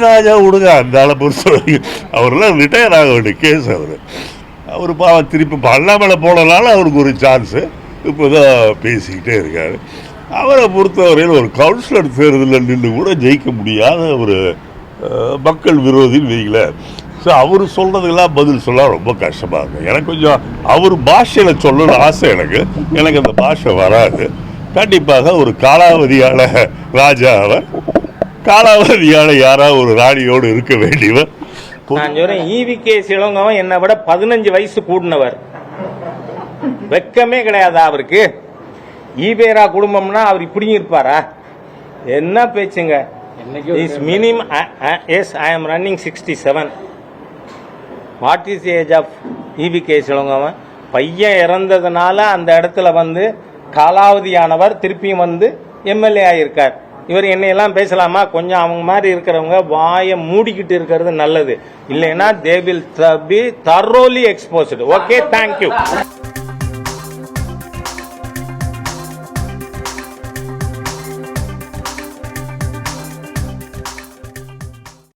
ராஜா விடுங்க, அந்த ஆளை பொறுத்த வரைக்கும் அவரெல்லாம் ரிட்டையர் ஆக வேண்டிய கேஸ். அவர் பாவம் திருப்பி அண்ணாமலை போனனால அவருக்கு ஒரு சான்ஸு இப்போ தான் பேசிக்கிட்டே இருக்கார். அவரை பொறுத்தவரையில் ஒரு கவுன்சிலர் தேர்தலில் நின்று கூட ஜெயிக்க முடியாத ஒரு மக்கள் விரோதின்னு வைக்கல. ஸோ அவர் சொல்கிறதுக்கெல்லாம் பதில் சொல்ல ரொம்ப கஷ்டமாக இருக்கும். எனக்கு கொஞ்சம் அவர் பாஷையில் சொல்லணும்னு ஆசை. எனக்கு அந்த பாஷை வராது. கண்டிப்பாக ஒரு காலாவதியான ராஜா அவர், காலாவதியான யாராவது ஒரு ராணியோடு இருக்க வேண்டியவர். நான் சொல்றேன், ஈவிகே சிலங்கவன் என்னை விட 15 வயசு கூடினவர். வெக்கமே கிடையாதா அவருக்கு? ஈபேரா குடும்பம்னா அவர் இப்படி இருப்பாரா? என்ன பேச்சுங்க? Is minimum. Yes, I am running 67. What is age of EVK சிலங்கவன்? பையன் இறந்ததுனால அந்த இடத்துல வந்து காலாவதியானவர் திருப்பியும் வந்து எம்எல்ஏ ஆகியிருக்கார். இவர் என்னையெல்லாம் பேசலாமா? கொஞ்சம் அவங்க மாதிரி இருக்கிறவங்க வாயை மூடிக்கிட்டு இருக்கிறது நல்லது. இல்லைன்னா they will be தரோலி exposed. Okay, thank you.